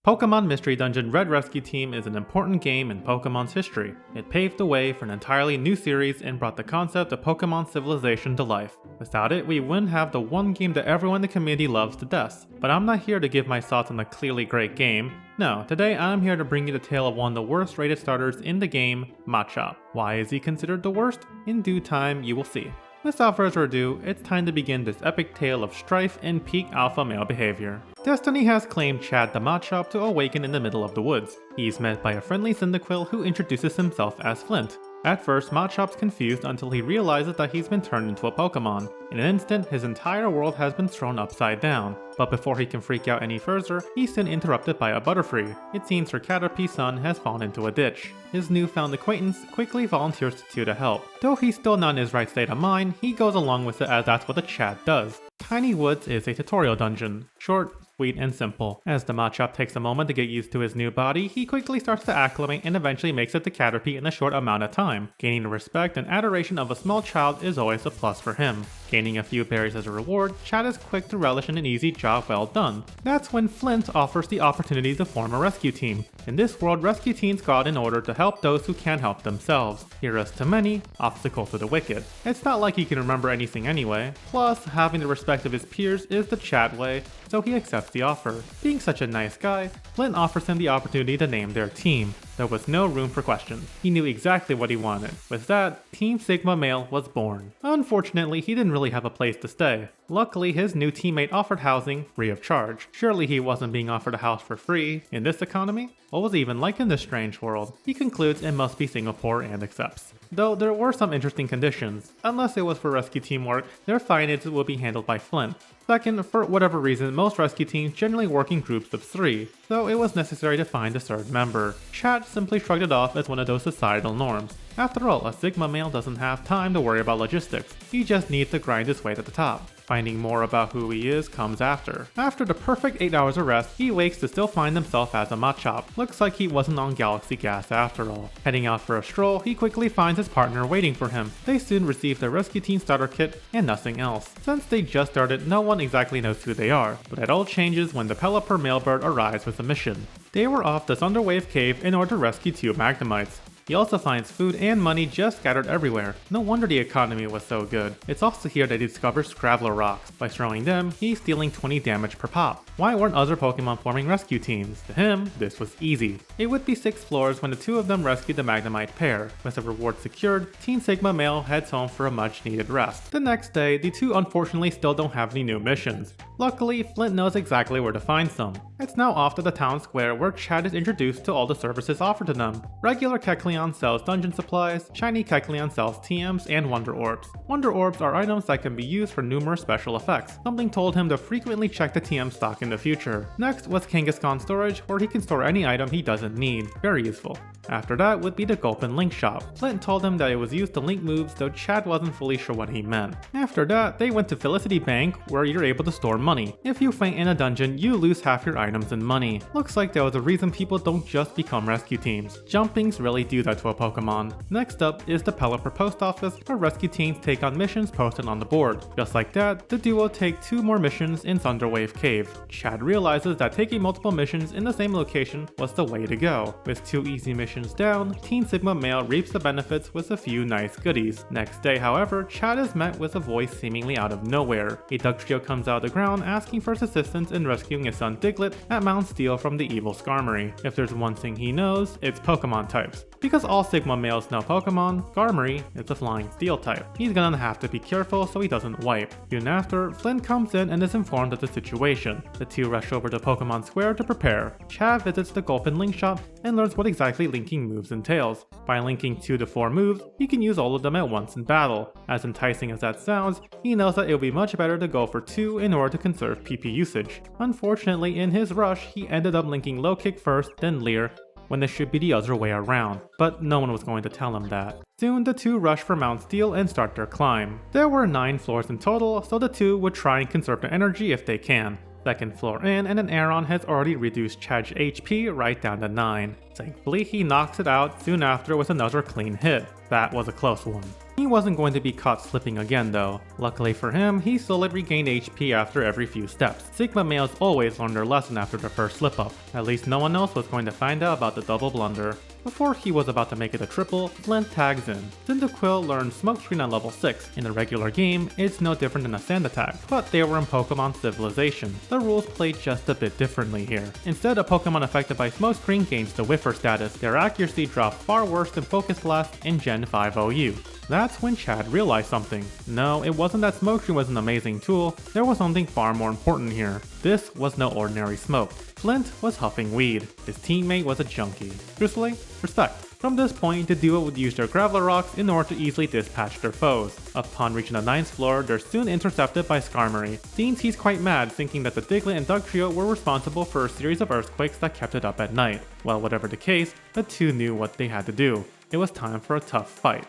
Pokemon Mystery Dungeon Red Rescue Team is an important game in Pokemon's history. It paved the way for an entirely new series and brought the concept of Pokemon civilization to life. Without it, we wouldn't have the one game that everyone in the community loves to death. But I'm not here to give my thoughts on the clearly great game. No, today I'm here to bring you the tale of one of the worst rated starters in the game, Machop. Why is he considered the worst? In due time, you will see. Without further ado, it's time to begin this epic tale of strife and peak alpha male behavior. Destiny has claimed Chad the Machop to awaken in the middle of the woods. He's met by a friendly Cyndaquil who introduces himself as Flint. At first, Machop's confused until he realizes that he's been turned into a Pokemon. In an instant, his entire world has been thrown upside down. But before he can freak out any further, he's soon interrupted by a Butterfree. It seems her Caterpie's son has fallen into a ditch. His newfound acquaintance quickly volunteers to help. Though he's still not in his right state of mind, he goes along with it as that's what a Chad does. Tiny Woods is a tutorial dungeon. Short, sweet, and simple. As the Machop takes a moment to get used to his new body, he quickly starts to acclimate and eventually makes it to Caterpie in a short amount of time. Gaining the respect and adoration of a small child is always a plus for him. Gaining a few berries as a reward, Chad is quick to relish in an easy job well done. That's when Flint offers the opportunity to form a rescue team. In this world, rescue teams go out in order to help those who can't help themselves. Heroes to many, obstacle to the wicked. It's not like he can remember anything anyway. Plus, having the respect of his peers is the Chad way, so he accepts the offer. Being such a nice guy, Flint offers him the opportunity to name their team. There was no room for questions. He knew exactly what he wanted. With that, Team Sigma Male was born. Unfortunately, he didn't really have a place to stay. Luckily, his new teammate offered housing free of charge. Surely he wasn't being offered a house for free in this economy? What was it even like in this strange world? He concludes it must be Singapore and accepts. Though there were some interesting conditions. Unless it was for rescue teamwork, their finances would be handled by Flint. Second, for whatever reason, most rescue teams generally work in groups of 3, so it was necessary to find a third member. Chad simply shrugged it off as one of those societal norms. After all, a Sigma male doesn't have time to worry about logistics, he just needs to grind his way to the top. Finding more about who he is comes after. After the perfect 8 hours of rest, he wakes to still find himself as a Machop. Looks like he wasn't on Galaxy Gas after all. Heading out for a stroll, he quickly finds his partner waiting for him. They soon receive their rescue team starter kit and nothing else. Since they just started, no one exactly knows who they are, but it all changes when the Pelipper Mailbird arrives with a mission. They were off the Thunderwave Cave in order to rescue 2 Magnemite's. He also finds food and money just scattered everywhere. No wonder the economy was so good. It's also here that he discovers Scrabbler Rocks. By throwing them, he's dealing 20 damage per pop. Why weren't other Pokemon forming rescue teams? To him, this was easy. It would be 6 floors when the 2 of them rescued the Magnemite pair. With the reward secured, Team Sigma Male heads home for a much needed rest. The next day, the 2 unfortunately still don't have any new missions. Luckily, Flint knows exactly where to find some. It's now off to the town square where Chad is introduced to all the services offered to them. Regular Kecleon sells dungeon supplies, shiny Kecleon sells TMs, and Wonder Orbs. Wonder Orbs are items that can be used for numerous special effects. Something told him to frequently check the TM stock in the future. Next was Kangaskhan Storage, where he can store any item he doesn't need. Very useful. After that would be the Gulpin Link Shop. Flint told him that it was used to link moves, though Chad wasn't fully sure what he meant. After that, they went to Felicity Bank, where you're able to store money. If you faint in a dungeon, you lose half your items and money. Looks like there was a reason people don't just become rescue teams. Jumpings really do that to a Pokemon. Next up is the Pelipper Post Office, where rescue teams take on missions posted on the board. Just like that, the duo take 2 more missions in Thunderwave Cave. Chad realizes that taking multiple missions in the same location was the way to go. With 2 easy missions down, Team Sigma Male reaps the benefits with a few nice goodies. Next day, however, Chad is met with a voice seemingly out of nowhere. A Dugtrio comes out of the ground asking for his assistance in rescuing his son Diglett at Mount Steel from the evil Skarmory. If there's one thing he knows, it's Pokemon types. Because all Sigma males know Pokemon, Skarmory is a flying steel type. He's gonna have to be careful so he doesn't wipe. Soon after, Flint comes in and is informed of the situation. The 2 rush over to Pokemon Square to prepare. Chad visits the Gulpin Link Shop and learns what exactly linking moves entails. By linking 2 to 4 moves, he can use all of them at once in battle. As enticing as that sounds, he knows that it would be much better to go for 2 in order to conserve PP usage. Unfortunately, in his rush, he ended up linking Low Kick first, then Leer, when it should be the other way around, but no one was going to tell him that. Soon the 2 rush for Mount Steel and start their climb. There were 9 floors in total, so the 2 would try and conserve their energy if they can. Second floor in, and an Aeron has already reduced Chad's HP right down to 9. Thankfully, he knocks it out soon after with another clean hit. That was a close one. He wasn't going to be caught slipping again though. Luckily for him, he slowly regained HP after every few steps. Sigma males always learn their lesson after the first slip up. At least no one else was going to find out about the double blunder. Before he was about to make it a triple, Flint tags in. Cyndaquil learned Smoke Screen on level 6. In the regular game, it's no different than a sand attack, but they were in Pokemon Civilization. The rules played just a bit differently here. Instead, a Pokemon affected by Smoke Screen gains the Whiffer status. Their accuracy dropped far worse than Focus Blast in Gen 5 OU. That's when Chad realized something. No, it wasn't that Smoke Screen was an amazing tool, there was something far more important here. This was no ordinary smoke. Flint was huffing weed. His teammate was a junkie. Truthfully, respect. From this point, the duo would use their Graveler Rocks in order to easily dispatch their foes. Upon reaching the 9th floor, they're soon intercepted by Skarmory. Seems he's quite mad, thinking that the Diglett and Doug trio were responsible for a series of earthquakes that kept it up at night. Well, whatever the case, the two knew what they had to do. It was time for a tough fight.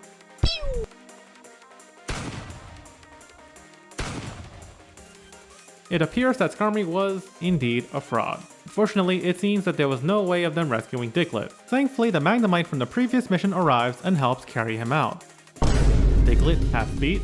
It appears that Skarmory was, indeed, a fraud. Fortunately, it seems that there was no way of them rescuing Diglett. Thankfully, the Magnemite from the previous mission arrives and helps carry him out. Diglett half-beat?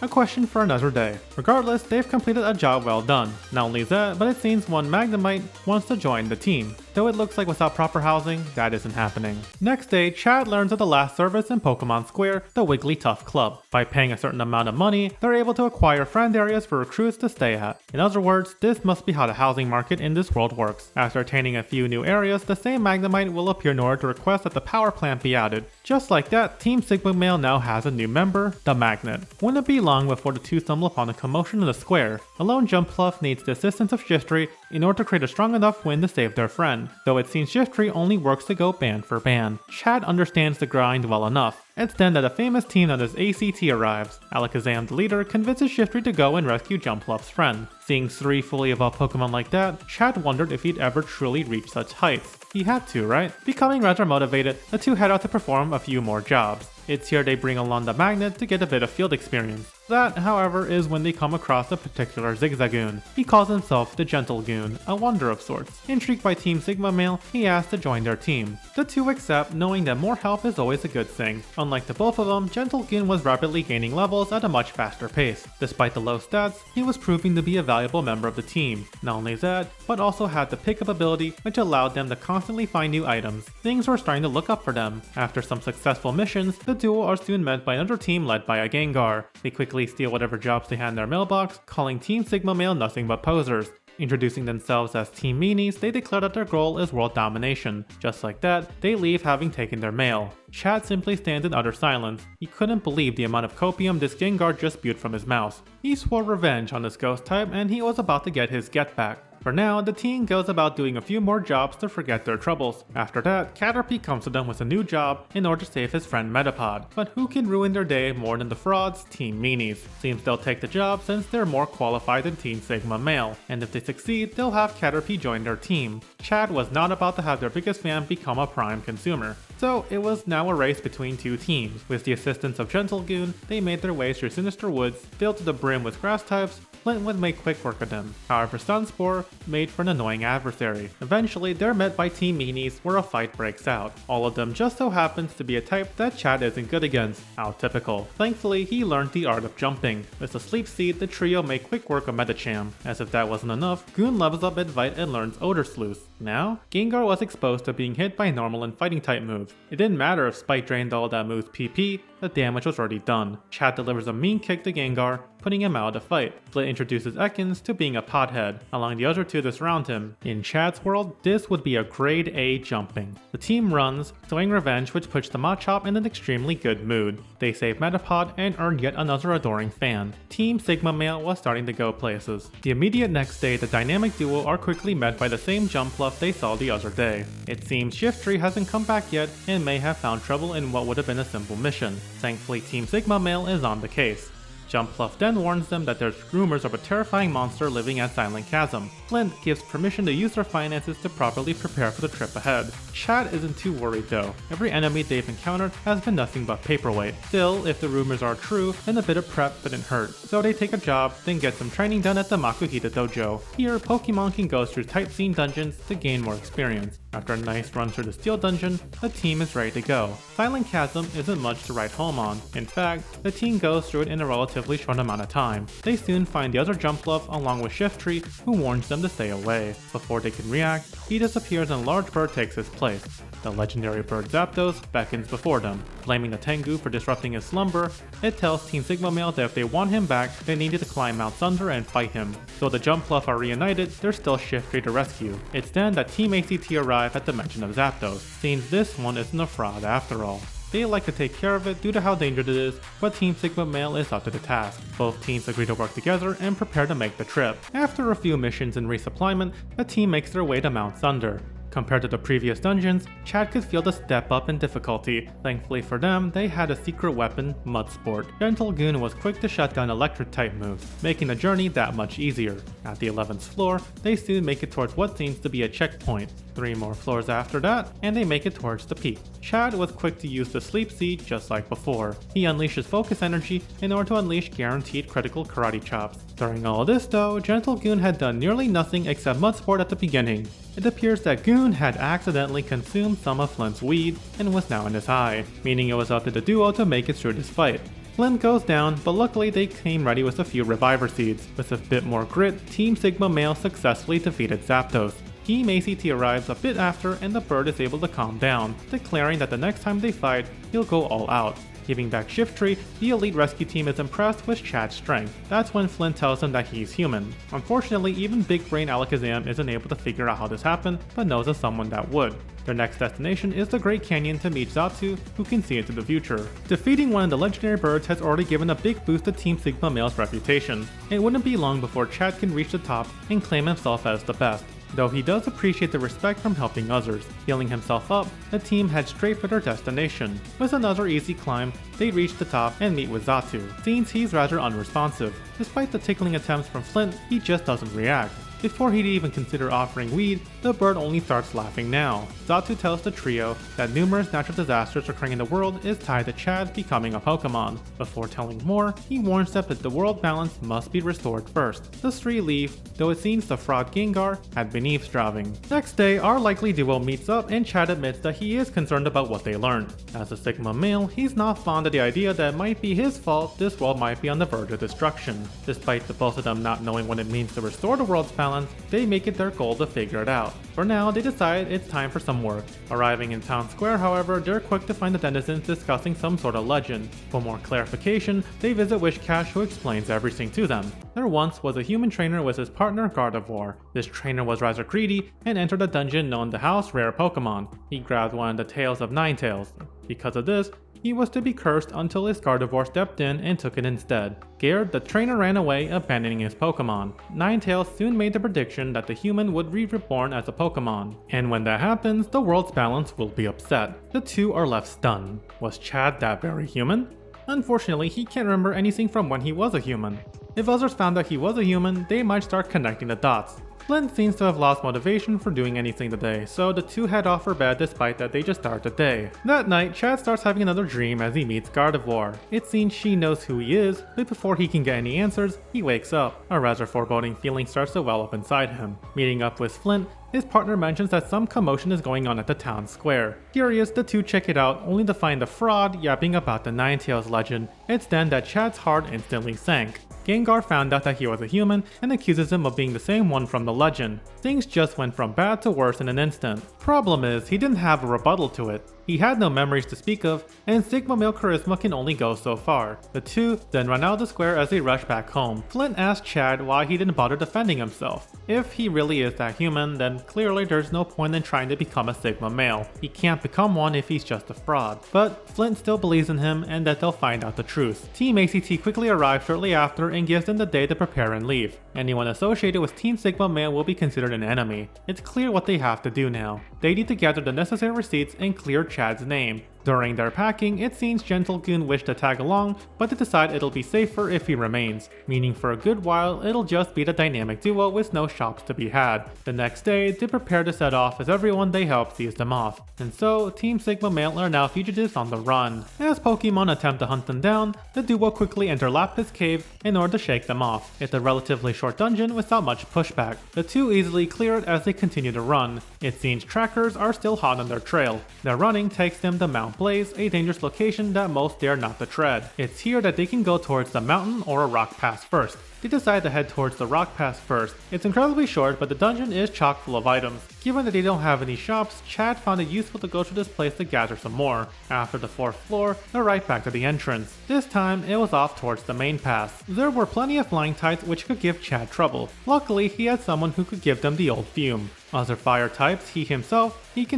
A question for another day. Regardless, they've completed a job well done. Not only that, but it seems one Magnemite wants to join the team. Though it looks like without proper housing, that isn't happening. Next day, Chad learns of the last service in Pokemon Square, the Wigglytuff Club. By paying a certain amount of money, they're able to acquire friend areas for recruits to stay at. In other words, this must be how the housing market in this world works. After attaining a few new areas, the same Magnemite will appear in order to request that the power plant be added. Just like that, Team Sigma Male now has a new member, the Magnet. Wouldn't it be long before the two stumble upon a commotion in the square? A lone Jumpluff needs the assistance of Shiftry in order to create a strong enough win to save their friend. Though it seems Shiftry only works to go ban for ban. Chad understands the grind well enough. It's then that a famous team known as ACT arrives. Alakazam, the leader, convinces Shiftry to go and rescue Jumpluff's friend. Seeing 3 fully evolved Pokemon like that, Chad wondered if he'd ever truly reach such heights. He had to, right? Becoming rather motivated, the two head out to perform a few more jobs. It's here they bring along the Magnet to get a bit of field experience. That, however, is when they come across a particular Zigzagoon. He calls himself the Gentle Goon, a wonder of sorts. Intrigued by Team Sigma Male, he asks to join their team. The two accept, knowing that more help is always a good thing. Unlike the both of them, Gentle Goon was rapidly gaining levels at a much faster pace. Despite the low stats, he was proving to be a valuable member of the team. Not only that, but also had the pickup ability, which allowed them to constantly find new items. Things were starting to look up for them. After some successful missions, the duo are soon met by another team led by a Gengar. They quickly steal whatever jobs they had in their mailbox, calling Team Sigma Male nothing but posers. Introducing themselves as Team Meanies, they declare that their goal is world domination. Just like that, they leave having taken their mail. Chad simply stands in utter silence. He couldn't believe the amount of copium this Gengar just spewed from his mouth. He swore revenge on this ghost type and he was about to get his get back. For now, the team goes about doing a few more jobs to forget their troubles. After that, Caterpie comes to them with a new job in order to save his friend Metapod. But who can ruin their day more than the frauds, Team Meanies? Seems they'll take the job since they're more qualified than Team Sigma Male, and if they succeed, they'll have Caterpie join their team. Chad was not about to have their biggest fan become a prime consumer. So it was now a race between two teams. With the assistance of Gentle Goon, they made their way through Sinister Woods, filled to the brim with grass types. Flint would make quick work of them. However, Sunspore made for an annoying adversary. Eventually, they're met by Team Meanies where a fight breaks out. All of them just so happens to be a type that Chad isn't good against. How typical. Thankfully, he learned the art of jumping. With the Sleep Seed, the trio make quick work of Medicham. As if that wasn't enough, Goon levels up Advite and learns Odor Sleuth. Now, Gengar was exposed to being hit by normal and fighting type moves. It didn't matter if Spite drained all that move's PP, the damage was already done. Chad delivers a mean kick to Gengar, putting him out of the fight. Flint introduces Ekans to being a pothead, allowing the other two to surround him. In Chad's world, this would be a grade A jumping. The team runs, sowing revenge, which puts the Machop in an extremely good mood. They save Metapod and earn yet another adoring fan. Team Sigma Male was starting to go places. The immediate next day, the dynamic duo are quickly met by the same Jumpluff they saw the other day. It seems Shiftry hasn't come back yet and may have found trouble in what would have been a simple mission. Thankfully, Team Sigma Male is on the case. Jumpluff then warns them that there's rumors of a terrifying monster living at Silent Chasm. Flint gives permission to use their finances to properly prepare for the trip ahead. Chad isn't too worried though. Every enemy they've encountered has been nothing but paperweight. Still, if the rumors are true, then a bit of prep didn't hurt. So they take a job, then get some training done at the Makuhita Dojo. Here, Pokemon can go through tight scene dungeons to gain more experience. After a nice run through the Steel Dungeon, the team is ready to go. Silent Chasm isn't much to write home on. In fact, the team goes through it in a relatively short amount of time. They soon find the other Jumpluff along with Shiftry, who warns them to stay away. Before they can react, he disappears and a large bird takes his place. The legendary bird Zapdos beckons before them. Blaming the Tengu for disrupting his slumber, it tells Team Sigma Male that if they want him back, they needed to climb Mount Thunder and fight him. Though the Jumpluff are reunited, there's still Shiftry to rescue. It's then that Team ACT arrive at the mention of Zapdos. Seems this one isn't a fraud after all. They like to take care of it due to how dangerous it is, but Team Sigma Male is up to the task. Both teams agree to work together and prepare to make the trip. After a few missions and resupplyment, the team makes their way to Mount Thunder. Compared to the previous dungeons, Chad could feel the step up in difficulty. Thankfully for them, they had a secret weapon, Mudsport. Gentle Goon was quick to shut down electric type moves, making the journey that much easier. At the 11th floor, they soon make it towards what seems to be a checkpoint. 3 more floors after that, and they make it towards the peak. Chad was quick to use the Sleep Seed just like before. He unleashes focus energy in order to unleash guaranteed critical karate chops. During all this though, Gentle Goon had done nearly nothing except Mudsport at the beginning. It appears that Goon had accidentally consumed some of Flint's weed and was now in his eye, meaning it was up to the duo to make it through this fight. Flint goes down, but luckily they came ready with a few Reviver Seeds. With a bit more grit, Team Sigma Male successfully defeated Zapdos. Team ACT arrives a bit after and the bird is able to calm down, declaring that the next time they fight, he'll go all out. Giving back Shiftry, the elite rescue team is impressed with Chad's strength. That's when Flint tells them that he's human. Unfortunately, even Big Brain Alakazam isn't able to figure out how this happened, but knows of someone that would. Their next destination is the Great Canyon to meet Xatu, who can see into the future. Defeating one of the legendary birds has already given a big boost to Team Sigma Male's reputation. It wouldn't be long before Chad can reach the top and claim himself as the best. Though he does appreciate the respect from helping others. Healing himself up, the team heads straight for their destination. With another easy climb, they reach the top and meet with Xatu. Seems he's rather unresponsive. Despite the tickling attempts from Flint, he just doesn't react. Before he'd even consider offering weed, the bird only starts laughing now. Xatu tells the trio that numerous natural disasters occurring in the world is tied to Chad becoming a Pokemon. Before telling more, he warns them that the world balance must be restored first. The three leave, though it seems the fraud Gengar had been eavesdropping. Next day, our likely duo meets up and Chad admits that he is concerned about what they learned. As a Sigma Male, he's not fond of the idea that it might be his fault this world might be on the verge of destruction. Despite the both of them not knowing what it means to restore the world's balance, they make it their goal to figure it out. For now, they decide it's time for some work. Arriving in town square, however, they're quick to find the denizens discussing some sort of legend. For more clarification, they visit Wishcash, who explains everything to them. There once was a human trainer with his partner Gardevoir. This trainer was rather greedy and entered a dungeon known to house rare Pokemon. He grabbed one of the tails of Ninetales. Because of this, he was to be cursed until his Gardevoir stepped in and took it instead. Scared, the trainer ran away, abandoning his Pokemon. Ninetales soon made the prediction that the human would be reborn as a Pokemon. And when that happens, the world's balance will be upset. The two are left stunned. Was Chad that very human? Unfortunately, he can't remember anything from when he was a human. If others found out he was a human, they might start connecting the dots. Flint seems to have lost motivation for doing anything today, so the two head off for bed despite that they just start the day. That night, Chad starts having another dream as he meets Gardevoir. It seems she knows who he is, but before he can get any answers, he wakes up. A rather foreboding feeling starts to well up inside him. Meeting up with Flint, his partner mentions that some commotion is going on at the town square. Curious, the two check it out, only to find the fraud yapping about the Ninetales legend. It's then that Chad's heart instantly sank. Gengar found out that he was a human and accuses him of being the same one from the legend. Things just went from bad to worse in an instant. Problem is, he didn't have a rebuttal to it. He had no memories to speak of, and Sigma Male Charisma can only go so far. The two then run out of the square as they rush back home. Flint asks Chad why he didn't bother defending himself. If he really is that human, then clearly there's no point in trying to become a Sigma Male. He can't become one if he's just a fraud. But Flint still believes in him and that they'll find out the truth. Team ACT quickly arrives shortly after and gives them the day to prepare and leave. Anyone associated with Team Sigma Male will be considered an enemy. It's clear what they have to do now. They need to gather the necessary receipts and clear Chad's name. During their packing, it seems Gentlegoon wished to tag along, but they decide it'll be safer if he remains, meaning for a good while it'll just be the dynamic duo with no shops to be had. The next day, they prepare to set off as everyone they help sees them off, and so Team Sigma Male are now fugitives on the run. As Pokemon attempt to hunt them down, the duo quickly enter Lapis Cave in order to shake them off. It's a relatively short dungeon without much pushback. The two easily clear it as they continue to run. It seems trackers are still hot on their trail. Their running takes them to Mount Blaze, a dangerous location that most dare not to tread. It's here that they can go towards the mountain or a rock pass first. They decide to head towards the rock pass first. It's incredibly short, but the dungeon is chock full of items. Given that they don't have any shops, Chad found it useful to go to this place to gather some more. After the 4th floor, they're right back to the entrance. This time, it was off towards the main pass. There were plenty of flying types which could give Chad trouble. Luckily, he had someone who could give them the old fume. Other fire types, he can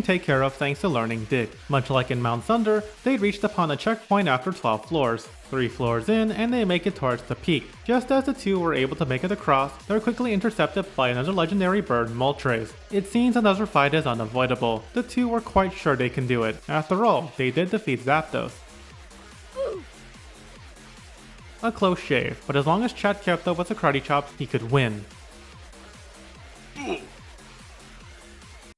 take care of thanks to learning Dig. Much like in Mount Thunder, they reached upon a checkpoint after 12 floors. 3 floors in, and they make it towards the peak. Just as the two were able to make it across, they're quickly intercepted by another legendary bird, Moltres. It seems another fight is unavoidable. The two were quite sure they can do it. After all, they did defeat Zapdos. A close shave, but as long as Chad kept up with the karate chops, he could win.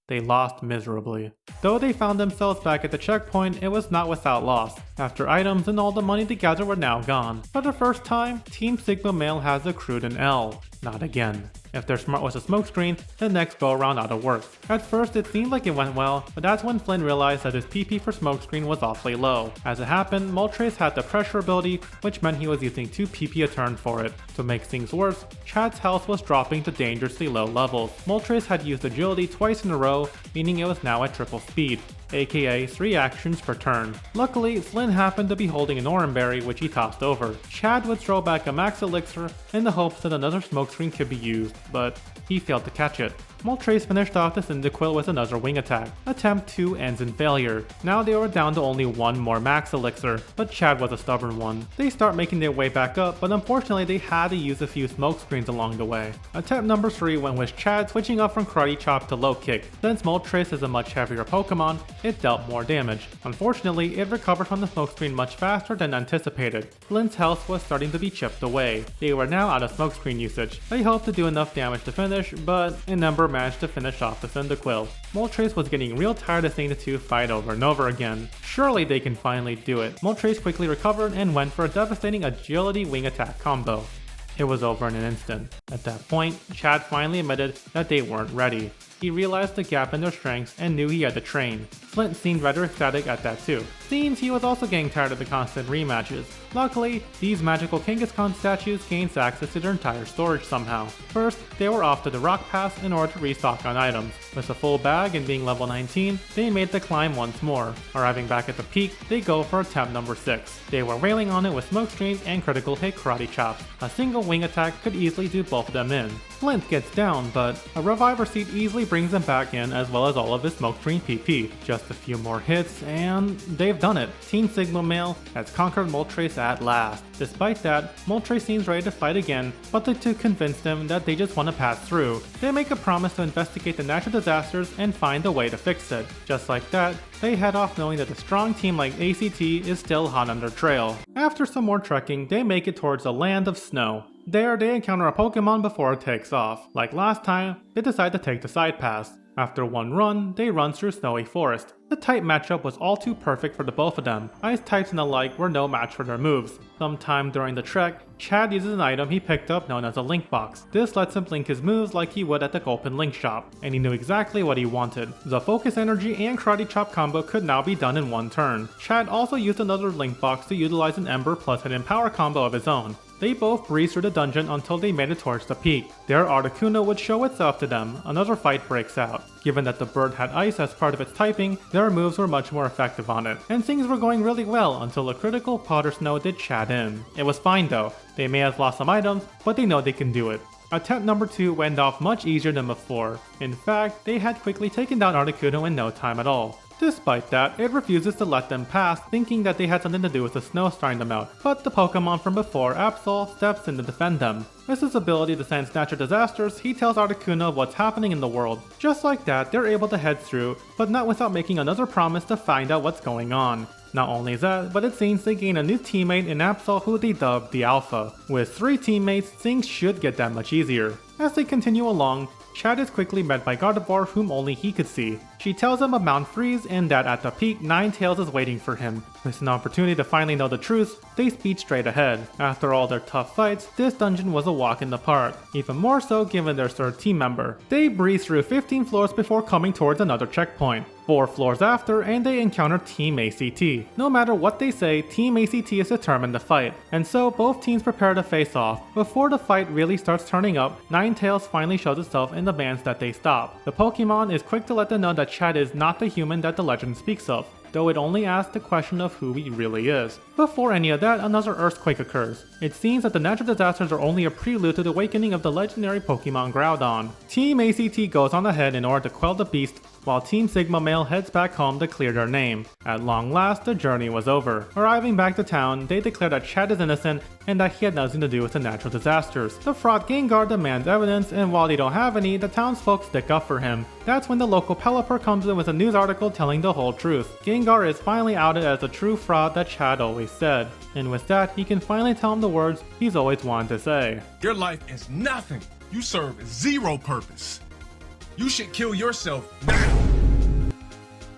They lost miserably. Though they found themselves back at the checkpoint, it was not without loss, after items and all the money they gathered were now gone. For the first time, Team Sigma Male has accrued an L. Not again. If their smart was a smokescreen, the next go around ought to work. At first it seemed like it went well, but that's when Flynn realized that his PP for smokescreen was awfully low. As it happened, Moltres had the pressure ability, which meant he was using 2 PP a turn for it. To make things worse, Chad's health was dropping to dangerously low levels. Moltres had used agility twice in a row, meaning it was now at triple speed, aka 3 actions per turn. Luckily, Flynn happened to be holding an Oranberry which he tossed over. Chad would throw back a max elixir in the hopes that another smokescreen could be used, but he failed to catch it. Moltres finished off the Cyndaquil with another wing attack. Attempt 2 ends in failure. Now they were down to only 1 more max elixir, but Chad was a stubborn one. They start making their way back up, but unfortunately they had to use a few smokescreens along the way. Attempt number 3 went with Chad switching up from Karate Chop to Low Kick. Since Moltres is a much heavier Pokemon, it dealt more damage. Unfortunately, it recovered from the smokescreen much faster than anticipated. Flynn's health was starting to be chipped away. They were now out of smokescreen usage. They hoped to do enough damage to finish, but Ember managed to finish off the Cyndaquil. Moltres was getting real tired of seeing the two fight over and over again. Surely they can finally do it. Moltres quickly recovered and went for a devastating agility wing attack combo. It was over in an instant. At that point, Chad finally admitted that they weren't ready. He realized the gap in their strengths and knew he had to train. Flint seemed rather ecstatic at that too. Seems he was also getting tired of the constant rematches. Luckily, these magical Kangaskhan statues gained access to their entire storage somehow. First, they were off to the Rock Pass in order to restock on items. With a full bag and being level 19, they made the climb once more. Arriving back at the peak, they go for attempt number 6. They were railing on it with smokescreens and critical hit karate chops. A single wing attack could easily do both of them in. Flint gets down, but a reviver seed easily brings him back in as well as all of his smokescreen PP. Just a few more hits, and they've done it. Team Sigma Male has conquered Moltres at last. Despite that, Moltres seems ready to fight again, but the two convince him that they just want to pass through. They make a promise to investigate the natural disasters and find a way to fix it. Just like that, they head off knowing that a strong team like ACT is still hot on their trail. After some more trekking, they make it towards the land of snow. There, they encounter a Pokemon before it takes off. Like last time, they decide to take the side pass. After one run, they run through snowy forest. The type matchup was all too perfect for the both of them. Ice types and the like were no match for their moves. Sometime during the trek, Chad uses an item he picked up known as a Link Box. This lets him link his moves like he would at the Gulpin Link Shop, and he knew exactly what he wanted. The Focus Energy and Karate Chop combo could now be done in one turn. Chad also used another Link Box to utilize an Ember plus Hidden Power combo of his own. They both breezed through the dungeon until they made it towards the peak. There, Articuno would show itself to them. Another fight breaks out. Given that the bird had ice as part of its typing, their moves were much more effective on it. And things were going really well until a critical Powder Snow did Chad in. It was fine though. They may have lost some items, but they know they can do it. Attempt number 2 went off much easier than before. In fact, they had quickly taken down Articuno in no time at all. Despite that, it refuses to let them pass, thinking that they had something to do with the snow starting them out, but the Pokemon from before, Absol, steps in to defend them. With his ability to sense natural disasters, he tells Articuno what's happening in the world. Just like that, they're able to head through, but not without making another promise to find out what's going on. Not only that, but it seems they gain a new teammate in Absol who they dubbed the Alpha. With 3 teammates, things should get that much easier. As they continue along, Chad is quickly met by Gardevoir whom only he could see. She tells him of Mount Freeze and that at the peak, Ninetales is waiting for him. With an opportunity to finally know the truth, they speed straight ahead. After all their tough fights, this dungeon was a walk in the park, even more so given their 3rd team member. They breeze through 15 floors before coming towards another checkpoint. 4 floors after, and they encounter Team ACT. No matter what they say, Team ACT is determined to fight, and so both teams prepare to face off. Before the fight really starts turning up, Ninetales finally shows itself in the bands that they stop. The Pokemon is quick to let them know that Chad is not the human that the legend speaks of, though it only asks the question of who he really is. Before any of that, another earthquake occurs. It seems that the natural disasters are only a prelude to the awakening of the legendary Pokemon Groudon. Team ACT goes on ahead in order to quell the beast, while Team Sigma Male heads back home to clear their name. At long last, the journey was over. Arriving back to town, they declare that Chad is innocent and that he had nothing to do with the natural disasters. The fraud Gengar demands evidence, and while they don't have any, the townsfolk stick up for him. That's when the local Pelipper comes in with a news article telling the whole truth. Gengar is finally outed as the true fraud that Chad always said. And with that, he can finally tell him the words he's always wanted to say. Your life is nothing. You serve 0 purpose. You should kill yourself now.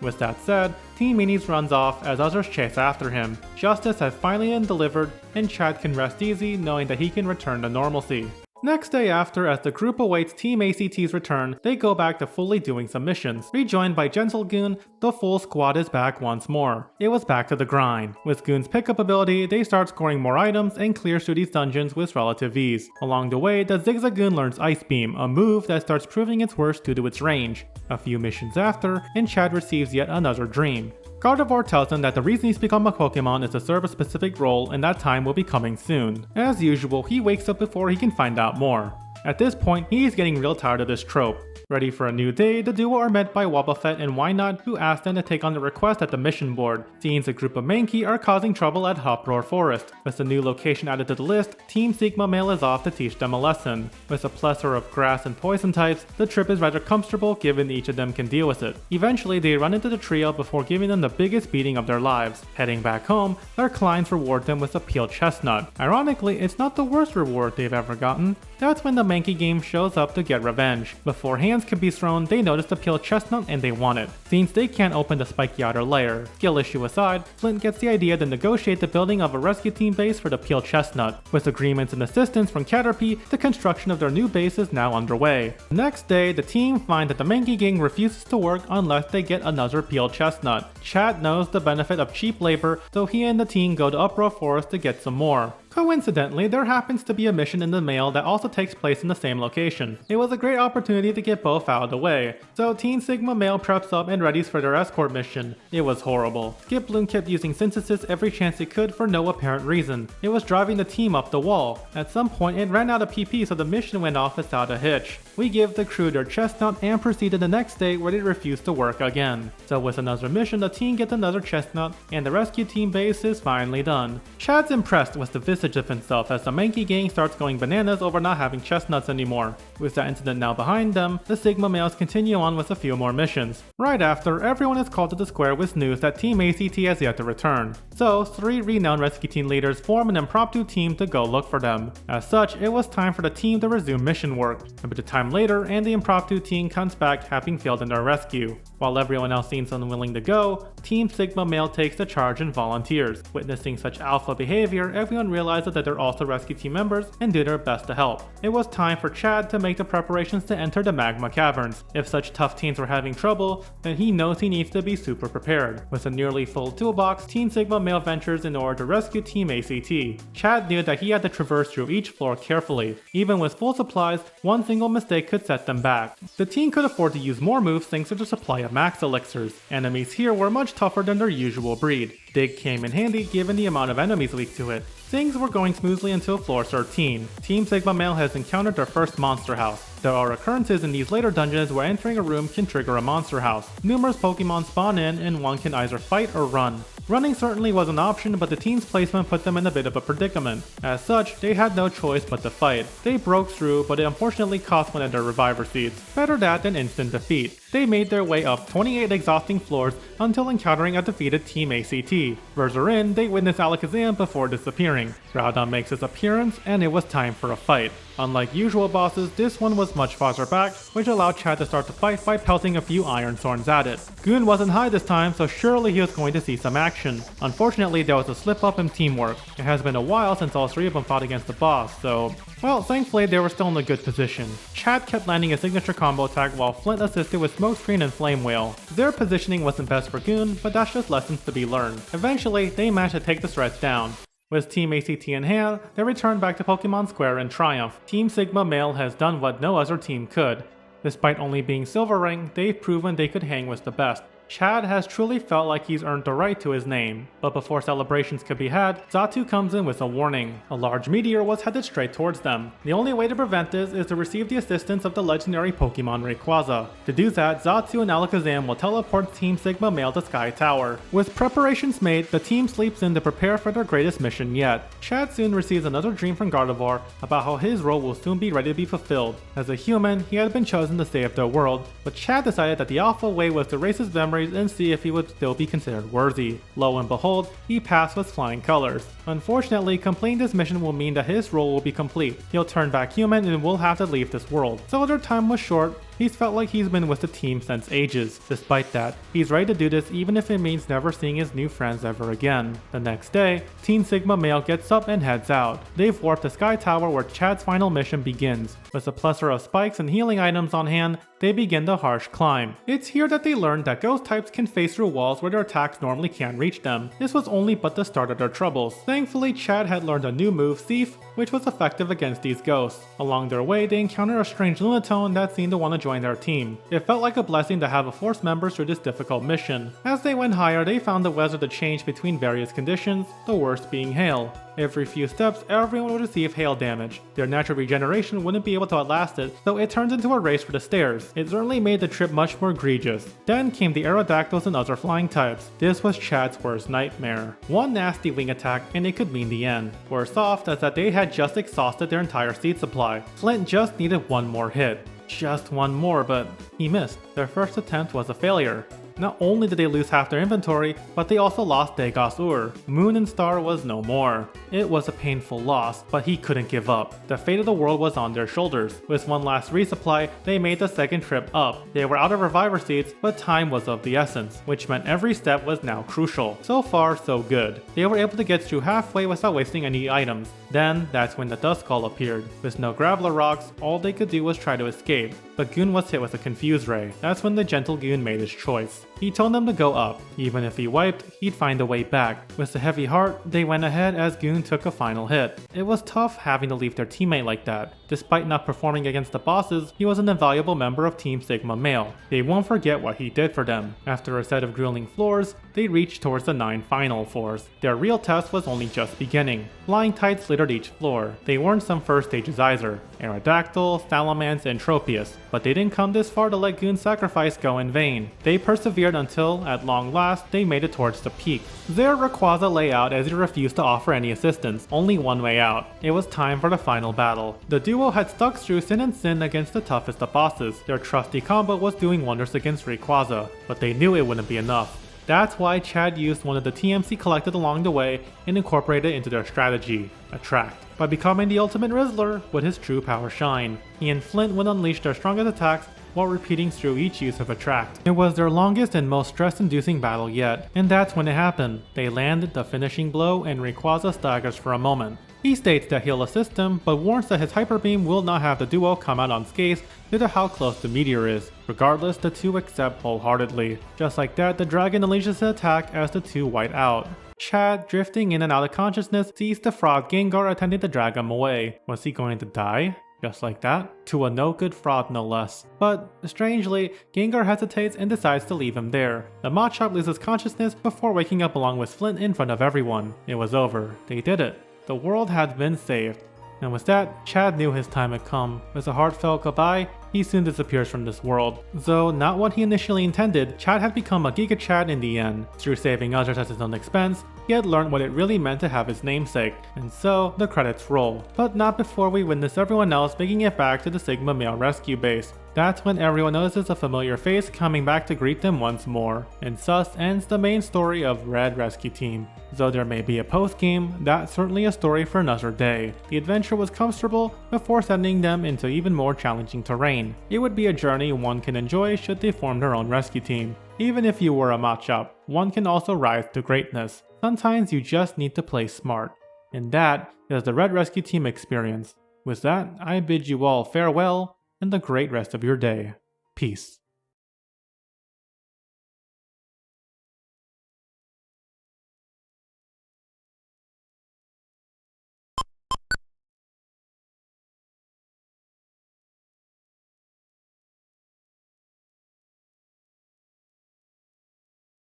With that said, Team Minis runs off as others chase after him. Justice has finally been delivered, and Chad can rest easy knowing that he can return to normalcy. Next day after, as the group awaits Team ACT's return, they go back to fully doing some missions. Rejoined by Gentlegoon, the full squad is back once more. It was back to the grind. With Goon's pickup ability, they start scoring more items and clear through these dungeons with relative ease. Along the way, the Zigzagoon learns Ice Beam, a move that starts proving its worth due to its range. A few missions after, and Chad receives yet another dream. Gardevoir tells him that the reason he's become a Pokemon is to serve a specific role, and that time will be coming soon. As usual, he wakes up before he can find out more. At this point, he's getting real tired of this trope. Ready for a new day, the duo are met by Wobbuffet and Wynot, who ask them to take on the request at the mission board. Seems a group of Mankey are causing trouble at Hoproar Forest. With the new location added to the list, Team Sigma Male is off to teach them a lesson. With a plethora of grass and poison types, the trip is rather comfortable given each of them can deal with it. Eventually, they run into the trio before giving them the biggest beating of their lives. Heading back home, their clients reward them with a peeled chestnut. Ironically, it's not the worst reward they've ever gotten. That's when the Mankey game shows up to get revenge. Before hands can be thrown, they notice the peeled chestnut and they want it. Since they can't open the spiky outer layer. Skill issue aside, Flint gets the idea to negotiate the building of a rescue team base for the peeled chestnut. With agreements and assistance from Caterpie, the construction of their new base is now underway. The next day, the team find that the Mankey gang refuses to work unless they get another peeled chestnut. Chad knows the benefit of cheap labor, so he and the team go to Uproar Forest to get some more. Coincidentally, there happens to be a mission in the mail that also takes place in the same location. It was a great opportunity to get both out of the way, so Team Sigma Male preps up and readies for their escort mission. It was horrible. Skiploom kept using Synthesis every chance it could for no apparent reason. It was driving the team up the wall. At some point, it ran out of PP, so the mission went off without a hitch. We give the crew their chestnut and proceed to the next day where they refuse to work again. So with another mission, the team gets another chestnut, and the rescue team base is finally done. Chad's impressed with the visage of himself as the Mankey gang starts going bananas over not having chestnuts anymore. With that incident now behind them, the Sigma males continue on with a few more missions. Right after, everyone is called to the square with news that Team ACT has yet to return. So, 3 renowned rescue team leaders form an impromptu team to go look for them. As such, it was time for the team to resume mission work. A bit of time later, and the impromptu team comes back having failed in their rescue. While everyone else seems unwilling to go, Team Sigma Male takes the charge and volunteers. Witnessing such alpha behavior, everyone realizes that they're also rescue team members and do their best to help. It was time for Chad to make the preparations to enter the magma caverns. If such tough teams were having trouble, then he knows he needs to be super prepared. With a nearly full toolbox, Team Sigma Male ventures in order to rescue Team ACT. Chad knew that he had to traverse through each floor carefully. Even with full supplies, one single mistake could set them back. The team could afford to use more moves thanks to the supply of max elixirs. Enemies here were much tougher than their usual breed. Dig came in handy given the amount of enemies leaked to it. Things were going smoothly until floor 13. Team Sigma Male has encountered their first monster house. There are occurrences in these later dungeons where entering a room can trigger a monster house. Numerous Pokemon spawn in and one can either fight or run. Running certainly was an option, but the team's placement put them in a bit of a predicament. As such, they had no choice but to fight. They broke through, but it unfortunately cost one of their reviver seeds. Better that than instant defeat. They made their way up 28 exhausting floors until encountering a defeated Team ACT. Further in, they witness Alakazam before disappearing. Groudon makes his appearance, and it was time for a fight. Unlike usual bosses, this one was much farther back, which allowed Chad to start the fight by pelting a few iron swords at it. Goon wasn't high this time, so surely he was going to see some action. Unfortunately, there was a slip up in teamwork. It has been a while since all three of them fought against the boss, so... well, thankfully they were still in a good position. Chad kept landing a signature combo attack while Flint assisted with Smokescreen and Flame Whale. Their positioning wasn't best for Goon, but that's just lessons to be learned. Eventually, they managed to take the threats down. With Team ACT in hand, they returned back to Pokemon Square in triumph. Team Sigma Male has done what no other team could. Despite only being Silver Ring, they've proven they could hang with the best. Chad has truly felt like he's earned the right to his name. But before celebrations could be had, Xatu comes in with a warning. A large meteor was headed straight towards them. The only way to prevent this is to receive the assistance of the legendary Pokemon Rayquaza. To do that, Xatu and Alakazam will teleport Team Sigma Male to Sky Tower. With preparations made, the team sleeps in to prepare for their greatest mission yet. Chad soon receives another dream from Gardevoir about how his role will soon be ready to be fulfilled. As a human, he had been chosen to save the world, but Chad decided that the alpha way was to erase his memories and see if he would still be considered worthy. Lo and behold, he passed with flying colors. Unfortunately, completing this mission will mean that his role will be complete. He'll turn back human and will have to leave this world. So their time was short. He's felt like he's been with the team since ages. Despite that, he's ready to do this even if it means never seeing his new friends ever again. The next day, Team Sigma Male gets up and heads out. They've warped to Sky Tower where Chad's final mission begins. With a plethora of spikes and healing items on hand, they begin the harsh climb. It's here that they learn that ghost types can phase through walls where their attacks normally can't reach them. This was only but the start of their troubles. Thankfully, Chad had learned a new move, Thief, which was effective against these ghosts. Along their way, they encounter a strange Lunatone that seemed to want to join their team. It felt like a blessing to have a force member through this difficult mission. As they went higher, they found the weather to change between various conditions, the worst being hail. Every few steps, everyone would receive hail damage. Their natural regeneration wouldn't be able to outlast it, so it turns into a race for the stairs. It certainly made the trip much more egregious. Then came the Aerodactyls and other flying types. This was Chad's worst nightmare. One nasty wing attack and it could mean the end. Worse off is that they had just exhausted their entire seed supply. Flint just needed one more hit. Just one more, but he missed. Their first attempt was a failure. Not only did they lose half their inventory, but they also lost Degas-Ur. Moon and Star was no more. It was a painful loss, but he couldn't give up. The fate of the world was on their shoulders. With one last resupply, they made the second trip up. They were out of reviver seeds, but time was of the essence, which meant every step was now crucial. So far, so good. They were able to get through halfway without wasting any items. Then, that's when the Duskull appeared. With no Graveler rocks, all they could do was try to escape. But Goon was hit with a Confuse Ray. That's when the gentle Goon made his choice. He told them to go up. Even if he wiped, he'd find a way back. With a heavy heart, they went ahead as Goon took a final hit. It was tough having to leave their teammate like that. Despite not performing against the bosses, he was an invaluable member of Team Sigma Male. They won't forget what he did for them. After a set of grueling floors, they reached towards the 9 final floors. Their real test was only just beginning. Flying types littered each floor. They weren't some first stages either. Aerodactyl, Salamence, and Tropius. But they didn't come this far to let Goon's sacrifice go in vain. They persevered until, at long last, they made it towards the peak. There Rayquaza lay out as he refused to offer any assistance, only one way out. It was time for the final battle. The duo had stuck through Sin and Sin against the toughest of bosses. Their trusty combo was doing wonders against Rayquaza, but they knew it wouldn't be enough. That's why Chad used one of the TMC collected along the way and incorporated it into their strategy, Attract. By becoming the ultimate Rizzler, would his true power shine. He and Flint would unleash their strongest attacks while repeating through each use of Attract. It was their longest and most stress-inducing battle yet, and that's when it happened. They landed the finishing blow and Rayquaza staggers for a moment. He states that he'll assist him, but warns that his Hyper Beam will not have the duo come out unscathed due to how close the meteor is. Regardless, the two accept wholeheartedly. Just like that, the dragon unleashes his attack as the two white out. Chad, drifting in and out of consciousness, sees the fraud Gengar attempting to drag him away. Was he going to die? Just like that? To a no-good fraud no less. But, strangely, Gengar hesitates and decides to leave him there. The Machop loses consciousness before waking up along with Flint in front of everyone. It was over. They did it. The world had been saved. And with that, Chad knew his time had come. With a heartfelt goodbye, he soon disappears from this world. Though not what he initially intended, Chad had become a Giga Chad in the end. Through saving others at his own expense, he had learned what it really meant to have his namesake, and so the credits roll. But not before we witness everyone else making it back to the Sigma Male rescue base. That's when everyone notices a familiar face coming back to greet them once more, and thus ends the main story of Red Rescue Team. Though there may be a post-game, that's certainly a story for another day. The adventure was comfortable before sending them into even more challenging terrain. It would be a journey one can enjoy should they form their own rescue team. Even if you were a matchup, one can also rise to greatness. Sometimes you just need to play smart. And that is the Red Rescue Team experience. With that, I bid you all farewell and a great rest of your day. Peace.